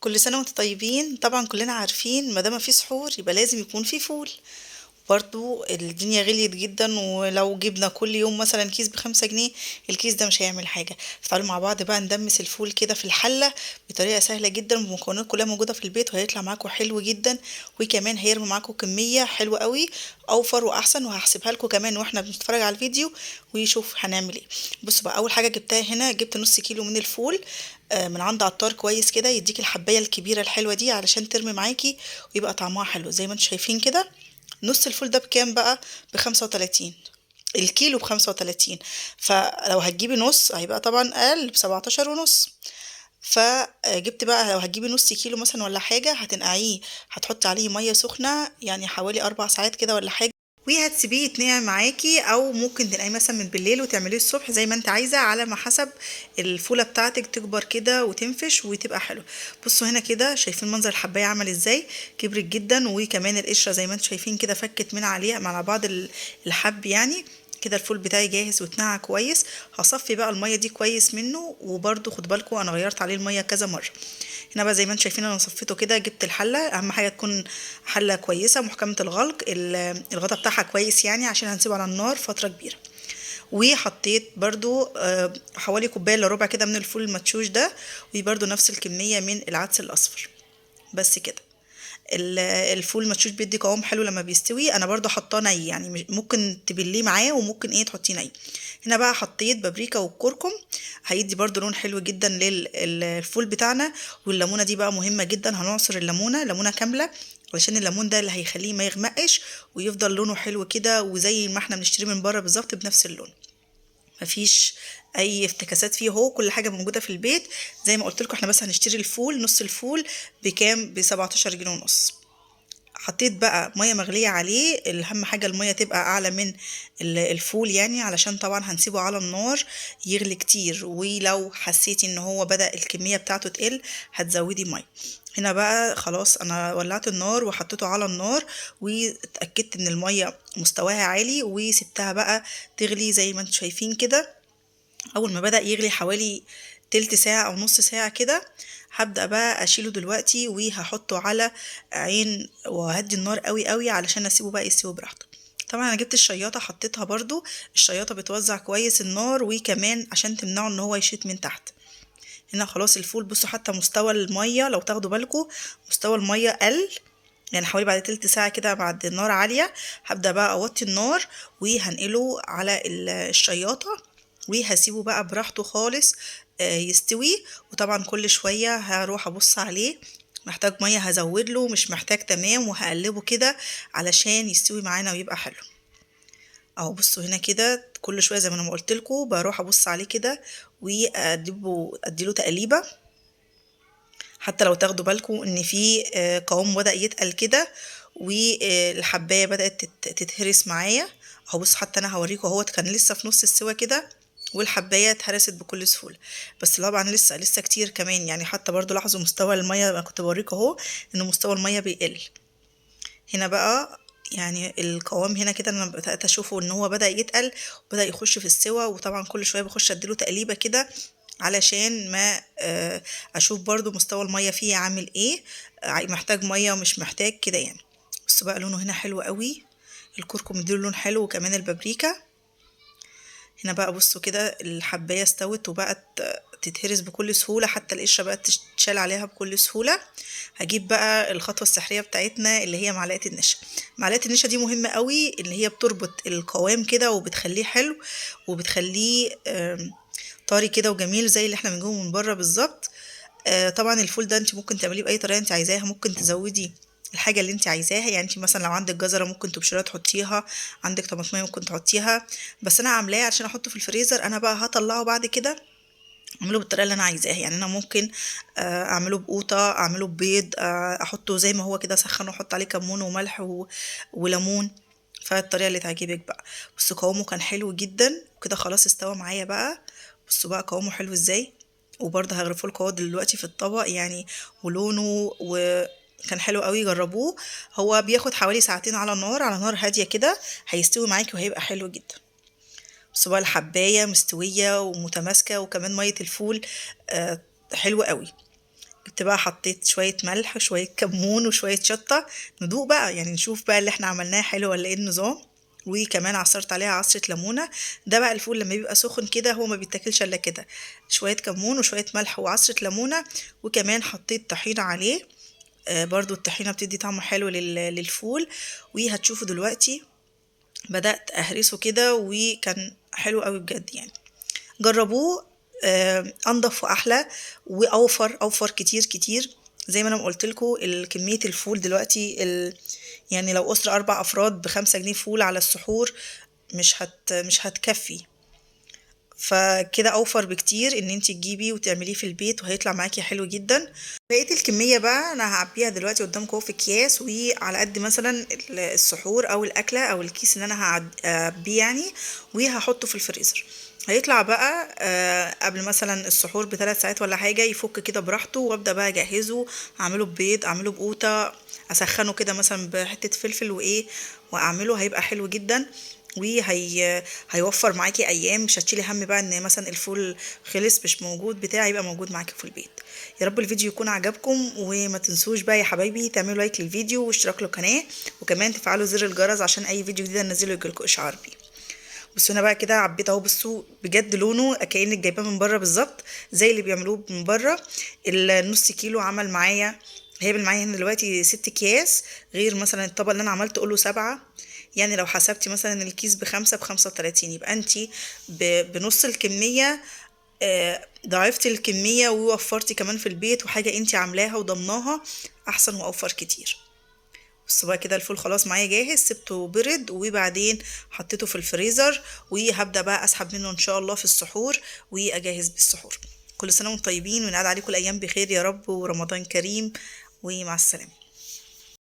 كل سنة وانتم طيبين. طبعا كلنا عارفين ما دام في سحور يبقى لازم يكون في فول. برضو الدنيا غليت جدا، ولو جبنا كل يوم مثلا كيس ب5 جنيه الكيس ده مش هيعمل حاجة. فتعالوا مع بعض بقى ندمس الفول كده في الحلة بطريقة سهلة جدا، بمكونات كلها موجودة في البيت، وهيطلع معاكم حلو جدا. وكمان هيرمي معاكم كمية حلوة قوي، اوفر واحسن. وهحسبها لكم كمان واحنا بنتفرج على الفيديو ويشوف هنعمل ايه. بصوا بقى، اول حاجة جبتها هنا، جبت نص كيلو من الفول. من عند عطار كويس كده، يديك الحباية الكبيرة الحلوة دي علشان ترمي معاكي ويبقى طعمها حلو زي ما انتم شايفين كده. نص الفول ده بكام بقى؟ ب35. الكيلو ب35. فلو هتجيبي نص هيبقى طبعا اقل ب17 ونص. فجبت بقى، لو هتجيبي نص كيلو مثلا ولا حاجة هتنقعيه، هتحطي عليه مية سخنة يعني حوالي 4 ساعات كده ولا حاجة، وهتسيبيه يتنقع معاكي. او ممكن تنقعيه مثلا من بالليل وتعمليه الصبح زي ما انت عايزه، على ما حسب الفوله بتاعتك تكبر كده وتنفش وتبقى حلو. بصوا هنا كده، شايفين منظر الحبايه عمل ازاي؟ كبرت جدا، وكمان القشره زي ما انتم شايفين كده فكت من عليها مع بعض الحب يعني. كده الفول بتاعي جاهز واتنقع كويس. هصفي بقى الميه دي كويس منه، وبرده خد بالكم انا غيرت عليه الميه كذا مره. هنا بقى زي ما انتم شايفين انا صفيته كده، جبت الحله. اهم حاجه تكون حله كويسه محكمه الغلق، الغطا بتاعها كويس يعني، عشان هنسيبه على النار فتره كبيره. وحطيت برضو حوالي كوبايه الا ربع كده من الفول المدشوش ده، وبرضو نفس الكميه من العدس الاصفر. بس كده. الفول المدشوش بيدي قوام حلو لما بيستوي. انا برضو حطاه ني يعني، ممكن تبليه معاه وممكن تحطيه ني. هنا بقى حطيت بابريكا والكركم، هيدي برضو لون حلو جدا للفول بتاعنا. والليمونه دي بقى مهمه جدا، هنعصر الليمونه ليمونه كامله، علشان الليمون ده اللي هيخليه ما يغمقش ويفضل لونه حلو كده، وزي ما احنا بنشتريه من بره بالظبط بنفس اللون. مفيش اي افتكاسات فيه، هو كل حاجه موجوده في البيت. زي ما قلت لكم احنا بس هنشتري الفول، نص الفول بكام؟ ب17 جنيه ونص. حطيت بقى ميه مغليه عليه، اهم حاجه الميه تبقى اعلى من الفول يعني، علشان طبعا هنسيبه على النار يغلي كتير. ولو حسيتي ان هو بدأ الكميه بتاعته تقل هتزودي ميه. هنا بقى خلاص انا ولعت النار وحطيته على النار، واتأكدت ان الميه مستواها عالي، وسبتها بقى تغلي زي ما انتم شايفين كده. اول ما بدأ يغلي حوالي تلت ساعة او نص ساعة كده، هبدأ بقى اشيله دلوقتي وهحطه على عين، وهدي النار قوي قوي علشان اسيبه بقى يستوي براحته. طبعا انا جبت الشياطة حطيتها برضو. الشياطة بتوزع كويس النار، وكمان عشان تمنعه ان هو يشيط من تحت. هنا خلاص الفول، بصوا حتى مستوى المية لو تاخدوا بالكم، مستوى المية قل يعني حوالي بعد تلت ساعة كده، بعد النار عالية هبدأ بقى أوطي النار وهنقله على الشياطة، وهسيبه بقى براحته خالص يستوي. وطبعا كل شوية هروح أبص عليه، محتاج مية هزود له، مش محتاج تمام، وهقلبه كده علشان يستوي معانا ويبقى حلو. اهو بصوا هنا كده، كل شوية زي ما انا ما قلت لكم بروح ابص عليه كده اديله تقليبة. حتى لو تاخدوا بالكم ان في قوام بدأ يتقل كده، والحبايه بدأت تتهرس معايا. اهو بص، حتى انا هوريكم اهوت كان لسه في نص السوا كده، والحبايه اتهرست بكل سهوله. بس طبعا لسه كتير كمان يعني. حتى برضو لاحظوا مستوى الميه، انا كنت بوريكم اهو ان مستوى الميه بيقل. هنا بقى يعني القوام هنا كده انا بدأت اشوفه ان هو بدأ يتقل وبدأ يخش في السوا. وطبعا كل شويه بخش اديله تقليبه كده علشان ما اشوف برضو مستوى المية فيه عامل ايه، محتاج مية ومش محتاج كده يعني. بصوا بقى لونه هنا حلو قوي، الكركم مديله لون حلو وكمان البابريكا. هنا بقى بصوا كده الحباية استوت وبقت تتهرس بكل سهولة، حتى القشرة بقت تتشال عليها بكل سهولة. هجيب بقى الخطوة السحرية بتاعتنا اللي هي معلقة النشا. معلقة النشا دي مهمة قوي، اللي هي بتربط القوام كده وبتخليه حلو، وبتخليه طري كده وجميل زي اللي احنا بنجيبه من بره بالظبط. طبعا الفول ده انت ممكن تعمليه باي طريقه انت عايزاها، ممكن تزودي الحاجه اللي انت عايزاها يعني. انت مثلا لو عندك جزره ممكن تبشريها تحطيها، عندك طماطميه ممكن تحطيها. بس انا عاملاه عشان احطه في الفريزر. انا بقى هطلعه بعد كده اعمله بالطريقه اللي انا عايزاها يعني. انا ممكن اعمله بقوطه، اعمله ببيض، احطه زي ما هو كده، اسخنه واحط عليه كمون وملح وليمون. فالطريقه اللي تعجبك بقى. بصوا قوامه كان حلو جدا وكده، خلاص استوى معايا بقى. بصوا بقى قوامه حلو ازاي، وبرضه هغرفه لكم دلوقتي في الطبق يعني. ولونه كان حلو قوي، جربوه. هو بياخد حوالي ساعتين على النار، على نار هاديه كده، هيستوي معاكي وهيبقى حلو جدا. بس بقى الحبايه مستويه ومتماسكه، وكمان ميه الفول حلوه قوي. كنت بقى حطيت شوية ملح وشوية كمون وشوية شطة، ندوق بقى يعني نشوف بقى اللي احنا عملناه حلو ولا ايه النظام. وكمان عصرت عليها عصرة ليمونة. ده بقى الفول لما بيبقى سخن كده هو ما بيتاكلش الا كده، شوية كمون وشوية ملح وعصرة ليمونة. وكمان حطيت طحينة عليه، برضو الطحينة بتدي طعم حلو للفول. وهتشوفوا دلوقتي بدأت أهرسه كده وكان حلو قوي بجد يعني. جربوه، انضف واحلى اوفر كتير كتير. زي ما انا قلت لكم كميه الفول دلوقتي يعني لو اسره 4 افراد ب5 جنيه فول على السحور مش هتكفي. فكده اوفر بكتير ان انت تجيبي وتعمليه في البيت وهيطلع معاكي حلو جدا. بقيه الكميه بقى انا هعبيها دلوقتي قدامكم في اكياس، وعلى قد مثلا السحور او الاكله او الكيس اللي انا هعبيه يعني، وهحطه في الفريزر. هيطلع بقى قبل مثلا السحور ب3 ساعات ولا حاجه، يفك كده براحته، وابدا بقى اجهزه، اعمله ببيض، اعمله بقوطه، اسخنه كده مثلا بحته فلفل وايه، واعمله هيبقى حلو جدا. هيوفر معاكي ايام، مش هتشيلي هم بقى ان مثلا الفول خلص مش موجود بتاع، يبقى موجود معاكي في البيت. يا رب الفيديو يكون عجبكم، وما تنسوش بقى يا حبايبي تعملوا لايك للفيديو واشتراك للقناه، وكمان تفعلوا زر الجرس عشان اي فيديو جديد انزله يجيلكوا اشعار بيه. بصوا انا بقى كده عبيت اهو، بصوا بجد لونه كأنك جايباه من بره بالظبط زي اللي بيعملوه من بره. النص كيلو عمل معايا، هيعمل معايا هنا دلوقتي 6 اكياس، غير مثلا الطبق اللي انا عملته قوله 7. يعني لو حسبتي مثلا الكيس ب5 ب35، يبقى انتي بنص الكمية ضاعفتي الكمية ووفرتي كمان في البيت، وحاجة انتي عاملاها وضمناها احسن واوفر كتير. بس بقى كده الفول خلاص معايا جاهز، سبته برد وبعدين حطيته في الفريزر، وهبدأ بقى اسحب منه ان شاء الله في السحور واجهز بالسحور. كل سنة وانتم طيبين، ونعاد عليكم الايام بخير يا رب، ورمضان كريم، ومع السلامة.